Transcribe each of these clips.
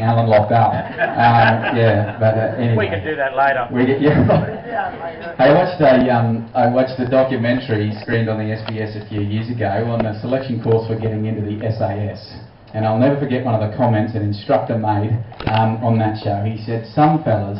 Alan locked up. Yeah, but anyway. We can do that later. I watched a documentary screened on the SBS a few years ago on a selection course for getting into the SAS. And I'll never forget one of the comments an instructor made on that show. He said, "Some fellas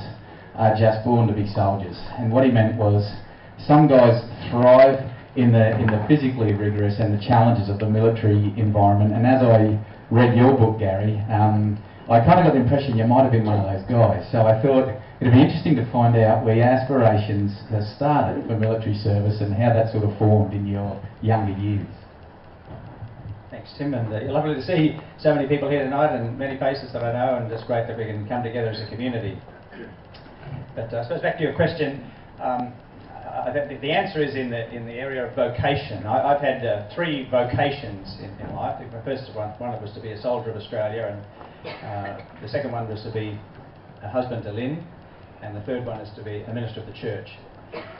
are just born to be soldiers." And what he meant was, some guys thrive in the physically rigorous and the challenges of the military environment. And as I read your book, Gary, I kind of got the impression you might have been one of those guys. So I thought it'd be interesting to find out where your aspirations started for military service and how that sort of formed in your younger years. Thanks, Tim, and lovely to see so many people here tonight and many faces that I know, and it's great that we can come together as a community. But I suppose back to your question, the answer is in the area of vocation. I've had 3 vocations in life. The first one was to be a soldier of Australia, and the second one was to be a husband to Lynn, and the third one is to be a minister of the church.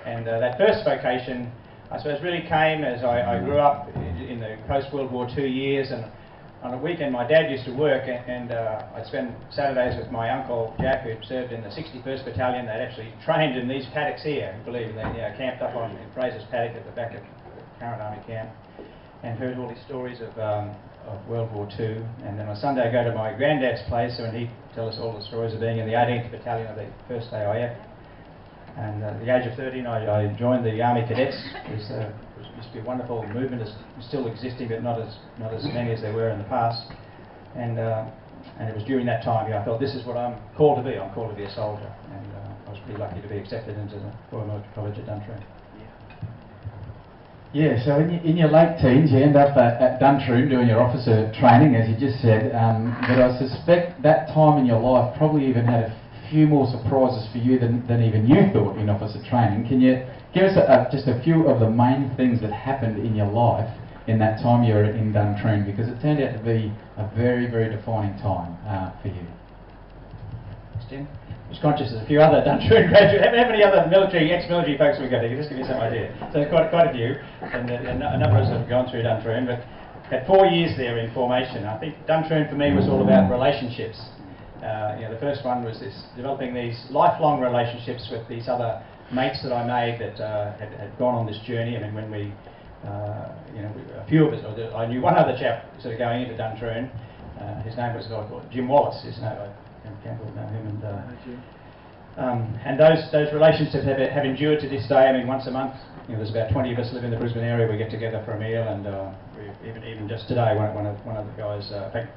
And that first vocation, I suppose, really came as I grew up in the post-World War II years, and on a weekend my dad used to work, and I'd spend Saturdays with my uncle Jack, who served in the 61st Battalion. They'd actually trained in these paddocks here, I believe, and they camped up in Fraser's paddock at the back of the current army camp, and heard all these stories of World War II. And then on Sunday I'd go to my granddad's place, and he'd tell us all the stories of being in the 18th Battalion of the 1st AIF. And at the age of 13 I joined the Army Cadets. It used to be a wonderful movement. It's still existing, but not as many as there were in the past. And it was during that time I thought, this is what I'm called to be. I'm called to be a soldier. And I was pretty lucky to be accepted into the Royal Military College at Duntroon. Yeah, so in your late teens you end up at Duntroon doing your officer training, as you just said, but I suspect that time in your life probably even had a few more surprises for you than even you thought in officer training. Can you give us just a few of the main things that happened in your life in that time you were in Duntroon, because it turned out to be a very, very defining time for you? Thanks, Tim. I was conscious there's a few other Duntroon graduates. How many other ex-military folks have we got here? Just give you some idea. So quite a few, and a number of us have gone through Duntroon, but had 4 years there in formation. I think Duntroon for me was all about relationships. The first one was developing these lifelong relationships with these other mates that I made that had gone on this journey. I mean, when a few of us, I knew one other chap sort of going into Duntroon. His name was a guy called Jim Wallace. His name, I can't know him. And those relationships have endured to this day. I mean, once a month, there's about 20 of us live in the Brisbane area. We get together for a meal, and even just today, one of the guys, I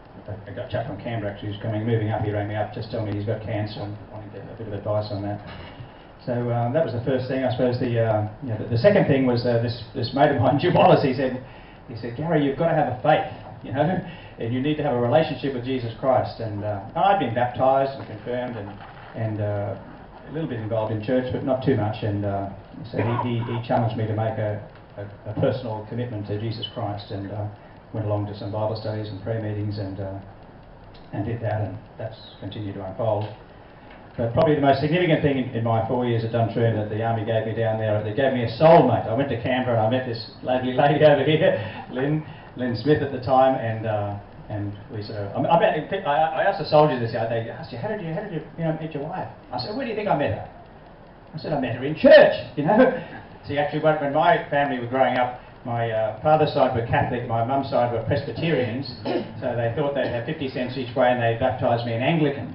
got a chap from Canberra actually who's moving up. He rang me up, just telling me he's got cancer and wanting to get a bit of advice on that. So that was the first thing. I suppose the second thing was this mate of mine, Jim Wallace. He said, Gary, you've got to have a faith, and you need to have a relationship with Jesus Christ. And I'd been baptised and confirmed and a little bit involved in church, but not too much. And so he challenged me to make a personal commitment to Jesus Christ, and went along to some Bible studies and prayer meetings and did that, and that's continued to unfold. But probably the most significant thing in my 4 years at Duntroon that the Army gave me down there, they gave me a soulmate. I went to Canberra and I met this lovely lady over here, Lynn Smith at the time, and we sort of, I asked the soldiers this, they asked you, how did you meet your wife? I said, where do you think I met her? I said, I met her in church, See, actually, when my family were growing up, my father's side were Catholic, my mum's side were Presbyterians, so they thought they'd have 50 cents each way, and they baptised me in Anglican.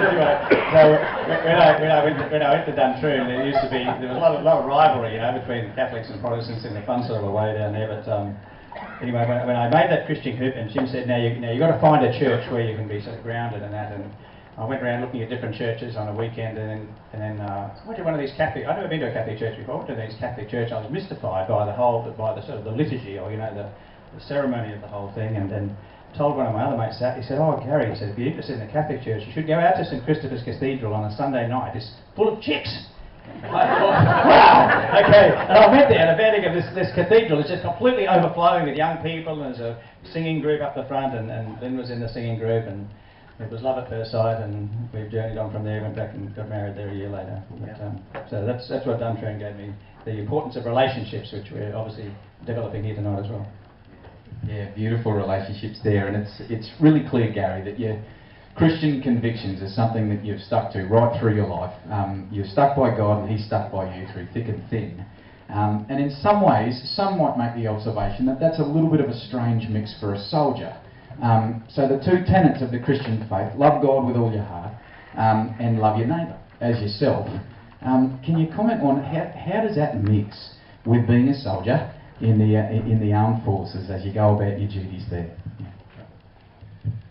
Anyway, so when I went to Duntroon, there was a lot of rivalry, between Catholics and Protestants in the fun sort of a way down there. But anyway, when I made that Christian hoop, and Jim said, now you've got to find a church where you can be sort of grounded in that, and I went around looking at different churches on a weekend, and then I went to one of these Catholic. I'd never been to a Catholic church before. I went to these Catholic church. I was mystified by the sort of the liturgy, or the ceremony of the whole thing, and then told one of my other mates that. He said, "Oh, Gary," he said, "if you're interested in the Catholic church, you should go out to St Christopher's Cathedral on a Sunday night. It's full of chicks." I thought, wow, okay. And I went there, and the verdict of this cathedral is just completely overflowing with young people, and there's a singing group up the front, and Lynn was in the singing group, and it was love at first sight, and we've journeyed on from there, went back and got married there a year later. But, so that's what Duntroon gave me, the importance of relationships, which we're obviously developing here tonight as well. Yeah, beautiful relationships there, and it's really clear, Gary, that your Christian convictions are something that you've stuck to right through your life. You're stuck by God, and He's stuck by you through thick and thin. And in some ways, some might make the observation that that's a little bit of a strange mix for a soldier. So the two tenets of the Christian faith: love God with all your heart, and love your neighbour as yourself. Can you comment on how does that mix with being a soldier in the armed forces as you go about your duties there?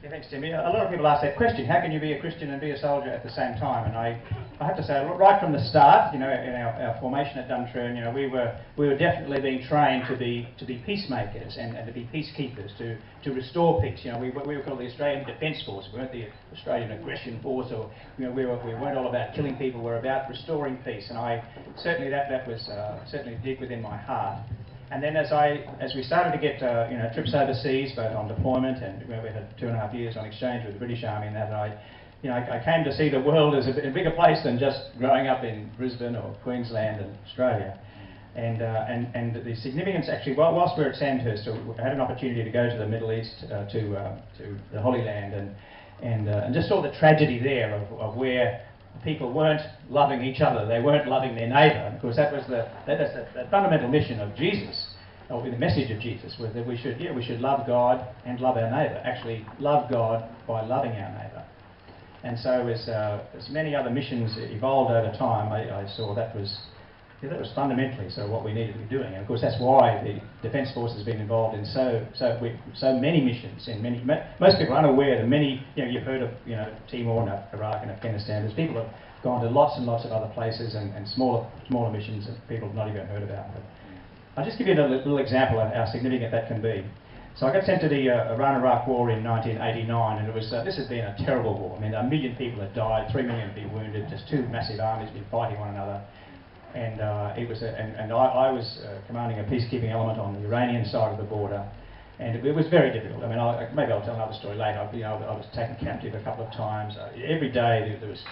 Yeah, thanks, Tim. A lot of people ask that question: how can you be a Christian and be a soldier at the same time? And I have to say, right from the start, in our formation at Duntroon, we were definitely being trained to be peacemakers and to be peacekeepers, to restore peace. We were called the Australian Defence Force. We weren't the Australian Aggression Force, or we weren't all about killing people. We're about restoring peace, and certainly that was certainly deep within my heart. And then as we started to get trips overseas, both on deployment and we had 2.5 years on exchange with the British Army, and that I came to see the world as a bigger place than just growing up in Brisbane or Queensland and Australia. And the significance, actually, whilst we were at Sandhurst, I had an opportunity to go to the Middle East, to the Holy Land, and just saw the tragedy there of where people weren't loving each other, they weren't loving their neighbour. Of course, that was the fundamental mission of Jesus, or the message of Jesus, was that we should love God and love our neighbour. Actually, love God by loving our neighbour. And so, as many other missions evolved over time, I saw that was fundamentally what we needed to be doing. And of course, that's why the Defence Force has been involved in so many missions. Most people are unaware that many. You've heard of Timor, Iraq, and Afghanistan. There's people have gone to lots and lots of other places and smaller missions that people have not even heard about. But I'll just give you a little example of how significant that can be. So I got sent to the Iran-Iraq War in 1989, and this has been a terrible war. I mean, 1 million people had died, 3 million had been wounded, just two massive armies been fighting one another. And I was commanding a peacekeeping element on the Iranian side of the border, and it was very difficult. I mean, maybe I'll tell another story later. I was taken captive a couple of times. Every day there was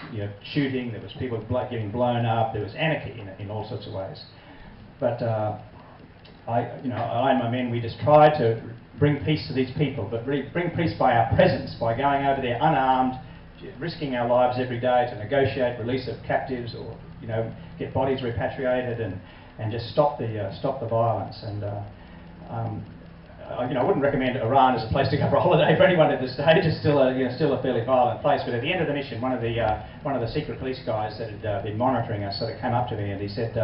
shooting, there was people getting blown up, there was anarchy in all sorts of ways. But I and my men, we just tried to bring peace to these people, but really bring peace by our presence, by going over there unarmed, risking our lives every day to negotiate release of captives, or get bodies repatriated and just stop the violence. And I wouldn't recommend Iran as a place to go for a holiday for anyone at this stage. It's still a fairly violent place. But at the end of the mission, one of the secret police guys that had been monitoring us sort of came up to me and he said,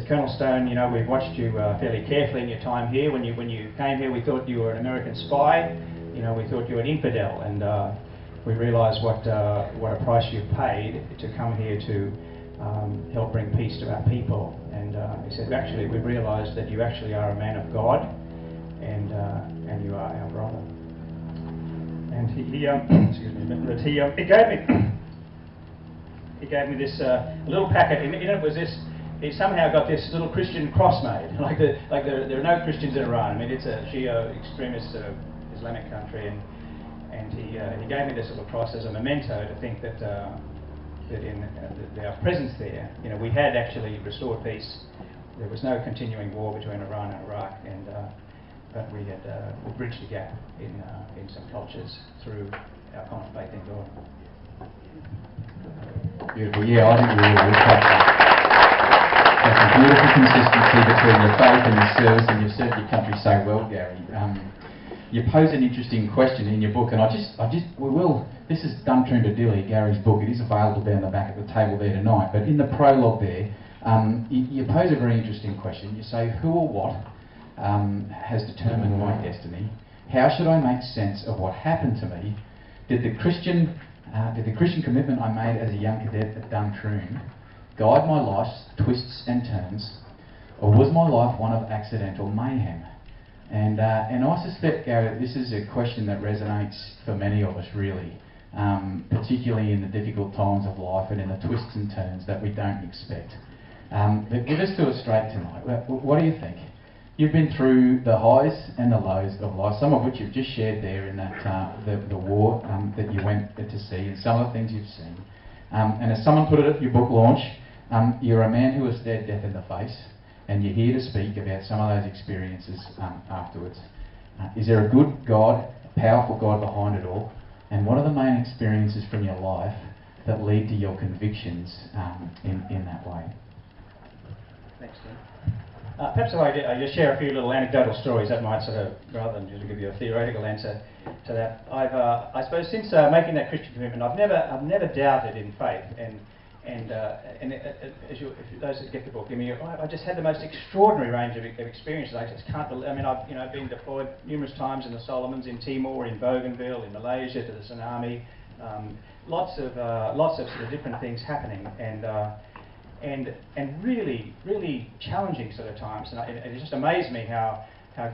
Colonel Stone, we've watched you fairly carefully in your time here. When you came here, we thought you were an American spy. We thought you were an infidel, and we realised what a price you paid to come here to help bring peace to our people. And he said, actually, we realised that you actually are a man of God, and you are our brother. And he gave me this little packet. In it was this. He somehow got this little Christian cross made. There are no Christians in Iran. I mean, it's a Shia extremist Islamic country, and he gave me this little cross as a memento to think that in our presence there, we had actually restored peace. There was no continuing war between Iran and Iraq, but we had bridged the gap in some cultures through our common faith in God. Beautiful. Yeah, I think we will touch that. There's a beautiful consistency between your faith and your service, and you've served your country so well, Gary. You pose an interesting question in your book, and this is Duntroon to Dili, Gary's book. It is available down the back of the table there tonight, but in the prologue there, you pose a very interesting question. You say, who or what has determined my destiny? How should I make sense of what happened to me? Did the Christian commitment I made as a young cadet at Duntroon guide my life's twists and turns, or was my life one of accidental mayhem? And I suspect, Gary, that this is a question that resonates for many of us, really, particularly in the difficult times of life and in the twists and turns that we don't expect. But give us to us straight tonight. What do you think? You've been through the highs and the lows of life, some of which you've just shared there in that the war that you went to see, and some of the things you've seen. And as someone put it at your book launch, you're a man who has stared death in the face, and you're here to speak about some of those experiences afterwards. Is there a good God, a powerful God behind it all? And what are the main experiences from your life that lead to your convictions in that way? Thanks, Tim. Perhaps if I just share a few little anecdotal stories, that might sort of, rather than just give you a theoretical answer to that. I suppose since making that Christian commitment, I've never doubted in faith, and those that get the book, I just had the most extraordinary range of experiences. I just can't believe. I mean, I've been deployed numerous times in the Solomons, in Timor, in Bougainville, in Malaysia to the tsunami. Lots of sort of different things happening, and really, really challenging sort of times. And it just amazed me how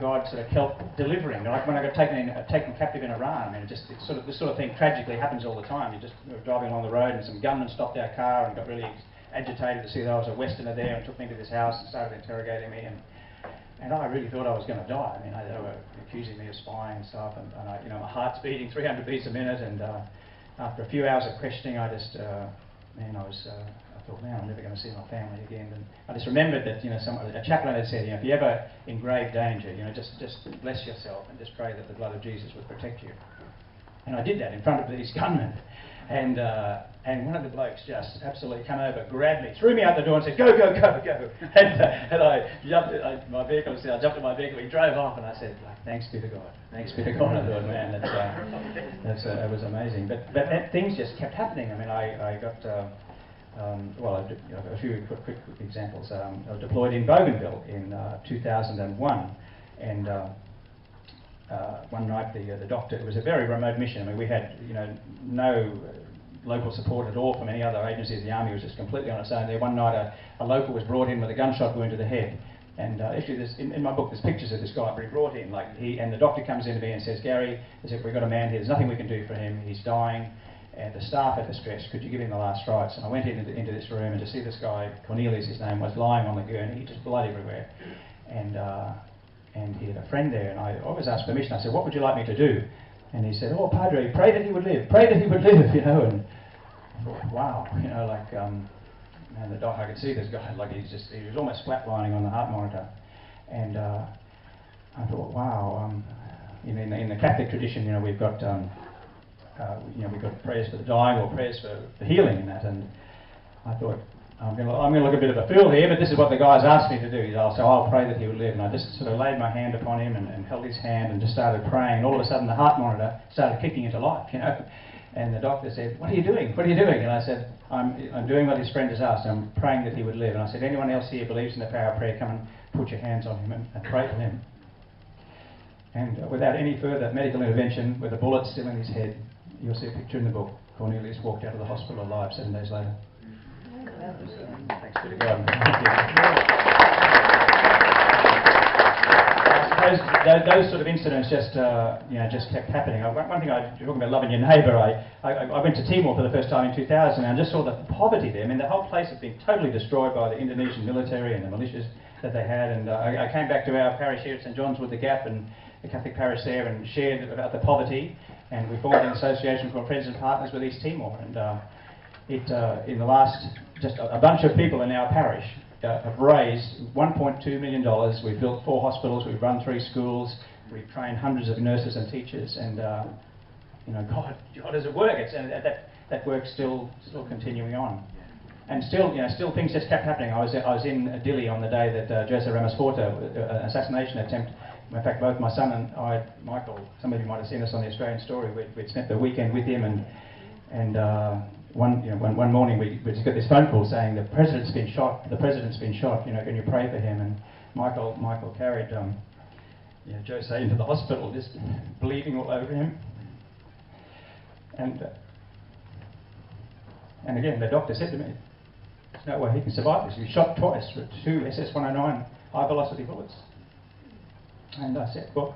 God sort of helped delivering. Like when I got taken captive in Iran, I mean, this sort of thing tragically happens all the time. We were driving along the road and some gunmen stopped our car and got really agitated to see that I was a Westerner there and took me to this house and started interrogating me. And I really thought I was going to die. I mean, they were accusing me of spying and stuff, and my heart's beating 300 beats a minute. And after a few hours of questioning, I thought, man, I'm never going to see my family again. And I just remembered that, a chaplain had said, if you're ever in grave danger, just bless yourself and just pray that the blood of Jesus would protect you. And I did that in front of these gunmen. And one of the blokes just absolutely came over, grabbed me, threw me out the door and said, go, go, go, go. And I jumped in my vehicle, I jumped in my vehicle, he drove off, and I said, thanks be to God. Thanks be to God. I thought, man, it was amazing. But things just kept happening. I mean, I got... a few quick examples. I was deployed in Bougainville in 2001, and one night the doctor, it was a very remote mission. I mean, we had no local support at all from any other agencies. The army was just completely on its own there. One night a local was brought in with a gunshot wound to the head, and actually in my book there's pictures of this guy being brought in, and the doctor comes in to me and says, Gary, we've got a man here, there's nothing we can do for him, he's dying. And the staff are distressed, could you give him the last rites? And I went into this room, and to see this guy, Cornelius his name was, lying on the gurney, just blood everywhere. And he had a friend there, and I always asked permission. I said, what would you like me to do? And he said, oh, Padre, pray that he would live, pray that he would live, And I thought, wow, and the doctor, I could see this guy, he was almost flatlining on the heart monitor. And I thought, wow, in the Catholic tradition, we've got... we've got prayers for the dying or prayers for healing and that, and I thought, I'm going to look a bit of a fool here, but this is what the guy's asked me to do. So I'll pray that he would live, and I just sort of laid my hand upon him and held his hand and just started praying, and all of a sudden the heart monitor started kicking into life, and the doctor said, what are you doing? What are you doing? And I said, I'm doing what his friend has asked. I'm praying that he would live. And I said, anyone else here believes in the power of prayer, come and put your hands on him and pray for him. And without any further medical intervention, with a bullet still in his head, you'll see a picture in the book. Cornelius walked out of the hospital alive 7 days later. Thanks be to God. I suppose those sort of incidents just kept happening. One thing, you're talking about loving your neighbour. I went to Timor for the first time in 2000, and I just saw the poverty there. I mean, the whole place had been totally destroyed by the Indonesian military and the militias that they had. And I came back to our parish here at St John's Wood, the Gap, and the Catholic parish there, and shared about the poverty. And we formed an association called Friends and Partners with East Timor. And in the last, just a bunch of people in our parish have raised $1.2 million. We've built 4 hospitals, we've run 3 schools, we've trained hundreds of nurses and teachers. And God does it work. That work's still continuing on. And still things just kept happening. I was in Dili on the day that Jose Ramos Horta, an assassination attempt. In fact, both my son and I, Michael, some of you might have seen us on the Australian Story. We'd spent the weekend with him, and one morning we just got this phone call saying the president's been shot. The president's been shot. Can you pray for him? And Michael carried Jose into the hospital, just bleeding all over him. And again, the doctor said to me, "There's no way he can survive this. He was shot twice with 2 SS-109 high-velocity bullets." And I said, well,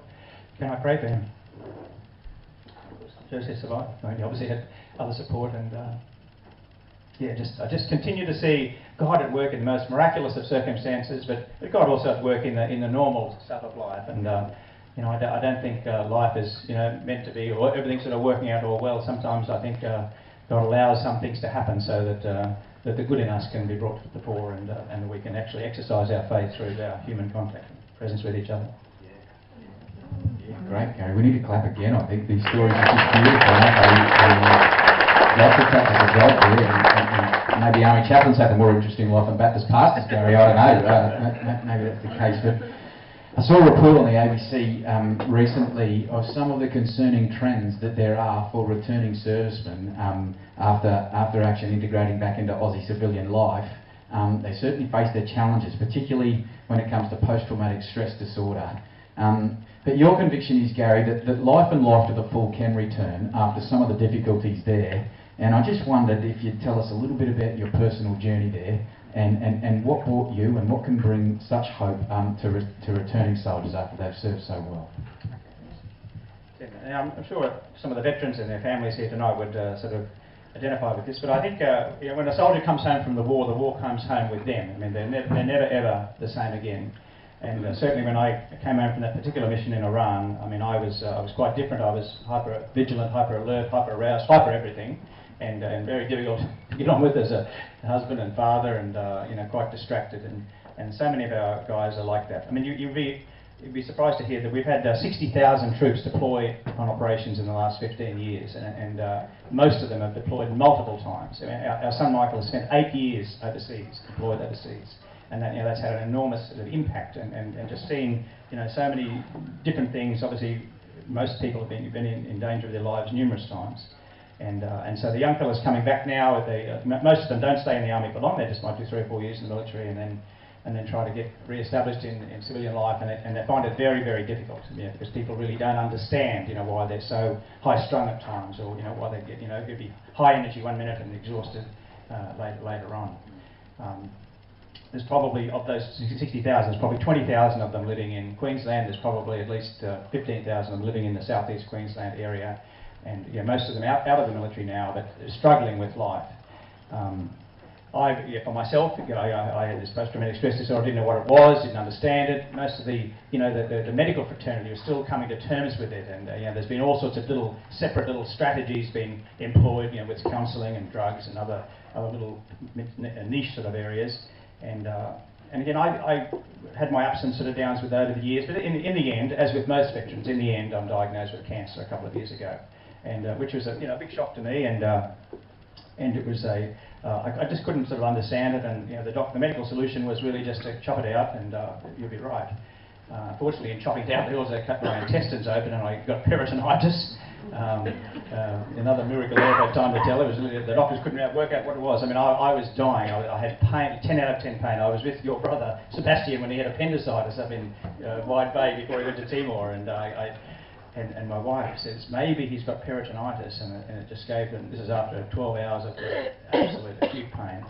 can I pray for him? Jose survived. I mean, he obviously had other support, and I just continue to see God at work in the most miraculous of circumstances, but God also at work in the normal stuff of life. And I don't think life is meant to be, or everything's sort of working out all well. Sometimes I think God allows some things to happen so that that the good in us can be brought to the fore, and we can actually exercise our faith through our human contact and presence with each other. Yeah, great, Gary. We need to clap again. I think these stories are just beautiful, aren't they? Lots of practical job here, and maybe Army chaplains have a more interesting life than Baptist pastors, Gary. I don't know. Maybe that's the case, but I saw a report on the ABC recently of some of the concerning trends that there are for returning servicemen after action integrating back into Aussie civilian life. They certainly face their challenges, particularly when it comes to post-traumatic stress disorder. But your conviction is, Gary, that life and life to the full can return after some of the difficulties there. And I just wondered if you'd tell us a little bit about your personal journey there and what brought you and what can bring such hope to returning soldiers after they've served so well. I'm sure some of the veterans and their families here tonight would sort of identify with this, but I think when a soldier comes home from the war comes home with them. I mean, they're never ever the same again. And certainly when I came home from that particular mission in Iran, I mean, I was quite different. I was hyper vigilant, hyper alert, hyper aroused, hyper everything, and very difficult to get on with as a husband and father, and you know, quite distracted. And so many of our guys are like that. I mean, you'd be surprised to hear that we've had 60,000 troops deploy on operations in the last 15 years, and most of them have deployed multiple times. I mean, our son Michael has spent 8 years overseas, deployed overseas. And that, you know, that's had an enormous sort of impact, and just seeing, you know, so many different things. Obviously, most people have been in danger of their lives numerous times, and so the young fellas coming back now, most of them don't stay in the army for long. They just might do 3 or 4 years in the military, and then try to get re-established in civilian life, and they find it very, very difficult, you know, because people really don't understand, you know, why they're so high-strung at times, or you know, why they get, you know, could be high energy 1 minute and exhausted later on. There's probably, of those 60,000, there's probably 20,000 of them living in Queensland. There's probably at least 15,000 of them living in the southeast Queensland area, and yeah, most of them out of the military now, but struggling with life. For myself, you know, I had this post-traumatic stress disorder. I didn't know what it was, didn't understand it. Most of the, you know, the medical fraternity was still coming to terms with it, and you know, there's been all sorts of separate little strategies being employed, you know, with counselling and drugs and other little niche sort of areas. And again, I had my ups and sort of downs with over the years, but in the end, as with most veterans, in the end, I'm diagnosed with cancer a couple of years ago, and which was a big shock to me, and it was I just couldn't sort of understand it, and you know, the medical solution was really just to chop it out, and you'll be right. Unfortunately, in chopping it out, they also cut my intestines open, and I got peritonitis. Another miracle I never had time to tell. It was the doctors couldn't work out what it was. I mean, I was dying. I had pain, 10 out of 10 pain. I was with your brother Sebastian when he had appendicitis up in Wide Bay before he went to Timor, and and my wife says maybe he's got peritonitis, and it just gave them. This is after 12 hours of absolute acute pain.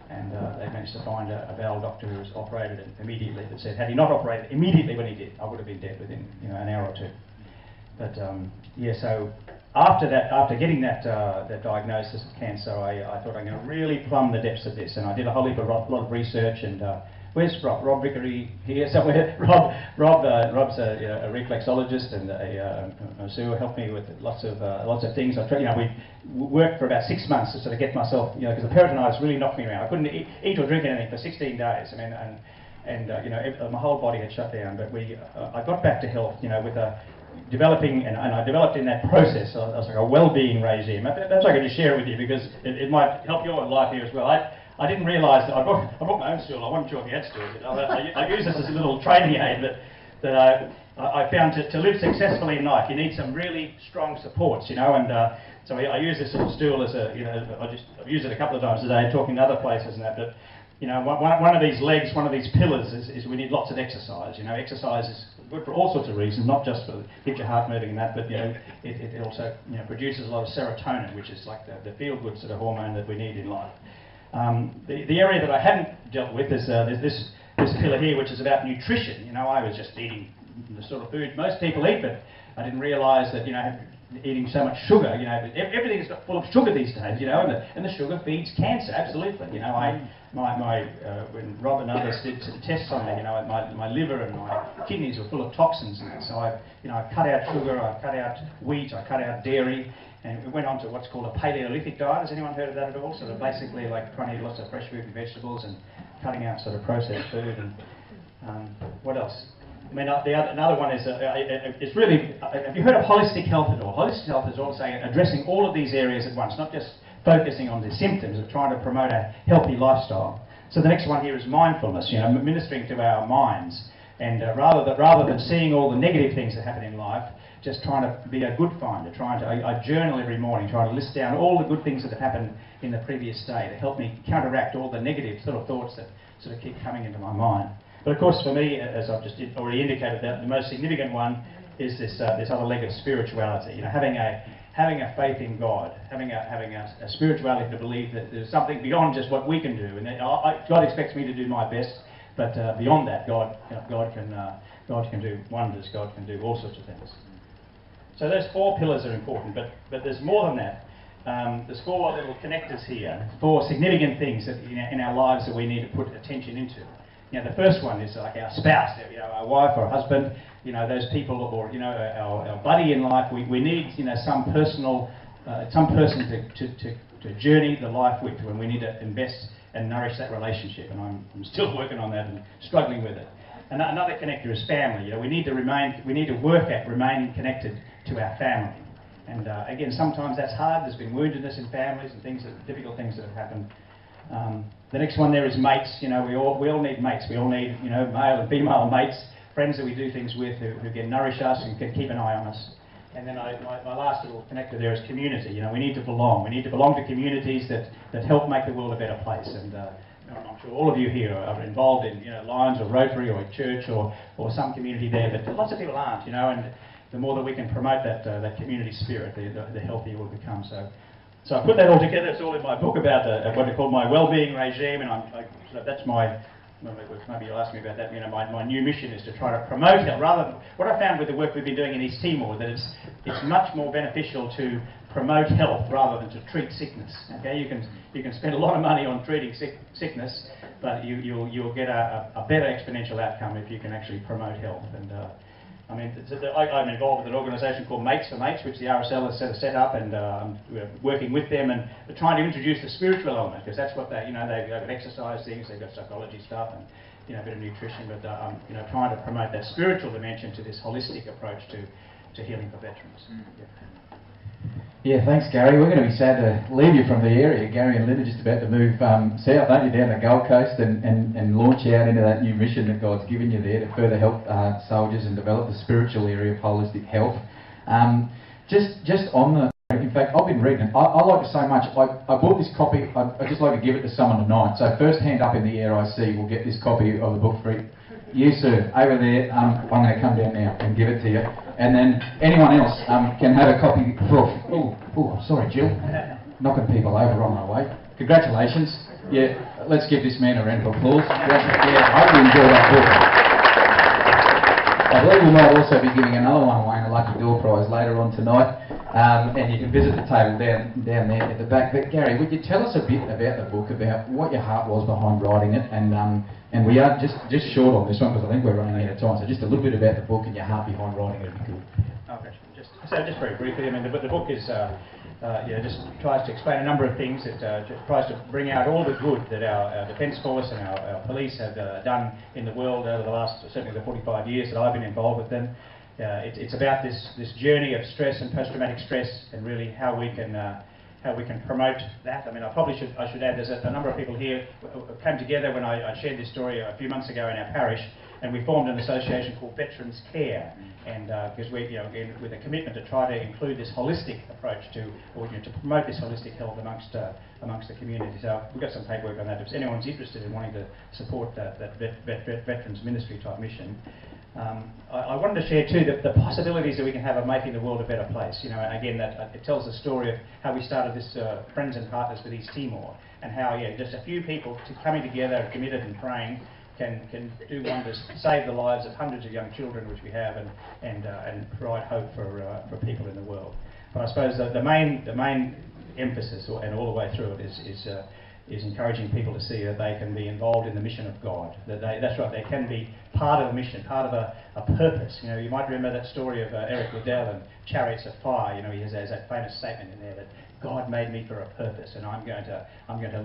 And they managed to find a bowel doctor who was operated immediately. That said, had he not operated immediately when he did, I would have been dead within, you know, an hour or two. But yeah, so after getting that diagnosis of cancer, I thought I'm going to really plumb the depths of this, and I did a whole lot of research. And where's Rob? Rob Vickery here somewhere. Rob's a reflexologist and a masseuse, helped me with lots of things. I tried, you know, we worked for about 6 months to sort of get myself, you know, because the peritonitis really knocked me around. I couldn't eat or drink anything for 16 days. I mean, and you know, my whole body had shut down. But I got back to health, you know, with developing, and I developed in that process. I was like a well-being regime. Perhaps I could just share it with you because it might help your life here as well. I didn't realise that I brought my own stool. I wasn't sure if you had stools. I use this as a little training aid that I found to live successfully in life, you need some really strong supports, you know. And so I use this little stool as a, you know, I've used it a couple of times today, talking to other places and that. But you know, one of these legs, one of these pillars is we need lots of exercise. You know, exercise is good for all sorts of reasons, not just for get your heart moving and that, but you know, it also, you know, produces a lot of serotonin, which is like the feel-good sort of hormone that we need in life. The area that I hadn't dealt with is this pillar here, which is about nutrition. You know, I was just eating the sort of food most people eat, but I didn't realise that, you know, eating so much sugar, you know, everything is full of sugar these days, you know, and the sugar feeds cancer, absolutely. You know, when Rob and others did some tests on me, you know, my liver and my kidneys were full of toxins, and so I cut out sugar, I cut out wheat, I cut out dairy, and we went on to what's called a Paleolithic diet. Has anyone heard of that at all? Sort of basically like trying to eat lots of fresh fruit and vegetables and cutting out sort of processed food. And what else? I mean, another one is, it's really, have you heard of holistic health at all? Holistic health is also addressing all of these areas at once, not just focusing on the symptoms, but trying to promote a healthy lifestyle. So the next one here is mindfulness, you know, ministering to our minds. And rather than seeing all the negative things that happen in life, just trying to be a good finder, I journal every morning, trying to list down all the good things that have happened in the previous day to help me counteract all the negative sort of thoughts that sort of keep coming into my mind. But of course, for me, as I've just already indicated, that the most significant one is this other leg of spirituality. You know, having a faith in God, having a spirituality to believe that there's something beyond just what we can do, and that God expects me to do my best, but beyond that, God can do wonders. God can do all sorts of things. So those 4 pillars are important, but there's more than that. There's 4 little connectors here, 4 significant things that in our lives that we need to put attention into. You know, the first one is like our spouse, you know, our wife or husband, you know, those people, or, you know, our buddy in life. We need, you know, some person to journey the life with, when we need to invest and nourish that relationship. And I'm still working on that and struggling with it. And another connector is family. You know, we need to work at remaining connected to our family. And again, sometimes that's hard. There's been woundedness in families and difficult things that have happened. The next one there is mates. You know, we all need mates. We all need, you know, male and female mates, friends that we do things with who can nourish us and can keep an eye on us. And then my last little connector there is community. You know, we need to belong. We need to belong to communities that help make the world a better place. And I'm sure all of you here are involved in, you know, Lions or Rotary or church or some community there, but lots of people aren't, you know, and the more that we can promote that community spirit, the healthier we'll become. So I put that all together. It's all in my book about what I call my well-being regime, and so that's my, maybe you'll ask me about that. You know, my new mission is to try to promote health. Rather than, what I found with the work we've been doing in East Timor, that it's much more beneficial to promote health rather than to treat sickness. Okay, you can spend a lot of money on treating sickness, but you'll get a better exponential outcome if you can actually promote health. And I mean, I'm involved with an organisation called Mates for Mates, which the RSL has set up, and we're working with them and we're trying to introduce the spiritual element, because that's what they've got exercise things, they've got psychology stuff, and, you know, a bit of nutrition, but you know, trying to promote that spiritual dimension to this holistic approach to healing for veterans. Yeah. Yeah, thanks, Gary. We're going to be sad to leave you from the area. Gary and Lynn are just about to move south, aren't you, down the Gold Coast and launch out into that new mission that God's given you there to further help soldiers and develop the spiritual area of holistic health. Just on the, in fact, I've been reading it. I like it so much. I bought this copy. I'd just like to give it to someone tonight. So first hand up in the air I see will get this copy of the book free. You, sir, over there. I'm going to come down now and give it to you. And then anyone else can have a copy. Oh, sorry, Jill. Knocking people over on my way. Congratulations. Yeah, let's give this man a round of applause. Yeah, I hope you enjoyed that book. I believe we might also be giving another one away in a lucky door prize later on tonight. And you can visit the table down there at the back. But Gary, would you tell us a bit about the book, about what your heart was behind writing it, and we are just short on this one because I think we're running out of time. So just a little bit about the book and your heart behind writing it would be good. Okay, just very briefly. I mean, the book is just tries to explain a number of things. It just tries to bring out all the good that our Defence Force and our police have done in the world over the last, certainly the 45 years that I've been involved with them. It's about this journey of stress and post-traumatic stress, and really how we can promote that. I mean, I should add, there's a number of people here who came together when I shared this story a few months ago in our parish, and we formed an association called Veterans Care, and because we, again, with a commitment to try to include this holistic approach to promote this holistic health amongst the community. So we've got some paperwork on that. If anyone's interested in wanting to support that veterans ministry type mission. I wanted to share too the possibilities that we can have of making the world a better place. You know, and again, that it tells the story of how we started this Friends and Partners with East Timor, and how just a few people coming together, committed and praying, can do wonders, save the lives of hundreds of young children, which we have, and provide hope for people in the world. But I suppose the main emphasis, and all the way through it, is encouraging people to see that they can be involved in the mission of God. That's right, they can be part of a mission, part of a purpose. You know, you might remember that story of Eric Liddell and Chariots of Fire. You know, he has that famous statement in there that God made me for a purpose, and I'm going to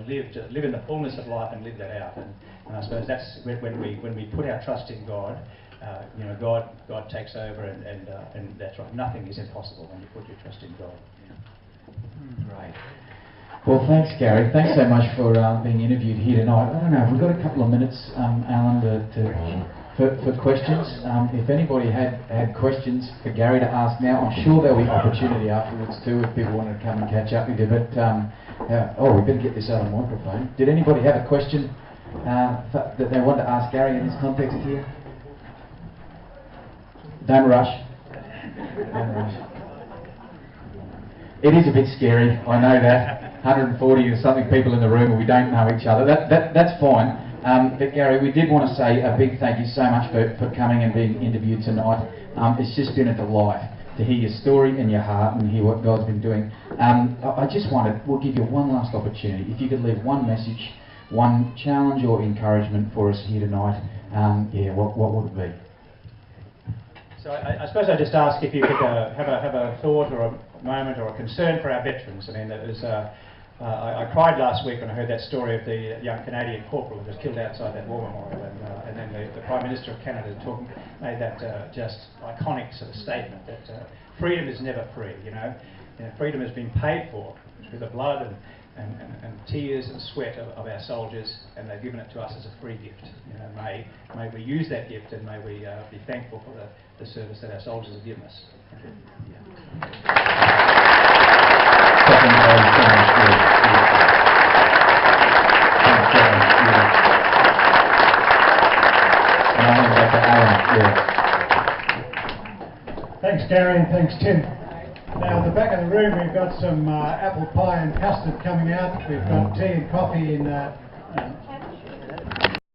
live in the fullness of life and live that out. And I suppose that's when we put our trust in God. God takes over, and that's right. Nothing is impossible when you put your trust in God. Great. Well, thanks, Gary. Thanks so much for being interviewed here tonight. I don't know, we've got a couple of minutes, Alan, for questions. If anybody had questions for Gary to ask now, I'm sure there'll be opportunity afterwards too if people want to come and catch up with you. But we better get this other microphone. Did anybody have a question that they wanted to ask Gary in this context here? Don't rush. Don't rush. It is a bit scary, I know that. 140 or something people in the room, and we don't know each other. That's fine. But Gary, we did want to say a big thank you so much for coming and being interviewed tonight. It's just been a delight to hear your story and your heart and hear what God's been doing. We'll give you one last opportunity. If you could leave one message, one challenge or encouragement for us here tonight, what would it be? So I suppose I'd just ask if you could have a thought or a moment or a concern for our veterans. I mean, I cried last week when I heard that story of the young Canadian corporal who was killed outside that war memorial, and then the Prime Minister of Canada made that just iconic sort of statement that freedom is never free. Freedom has been paid for through the blood and tears and sweat of our soldiers, and they've given it to us as a free gift. May we use that gift, and may we be thankful for the service that our soldiers have given us. Thanks, Gary, and thanks, Tim. Now, at the back of the room, we've got some apple pie and custard coming out. We've got tea and coffee in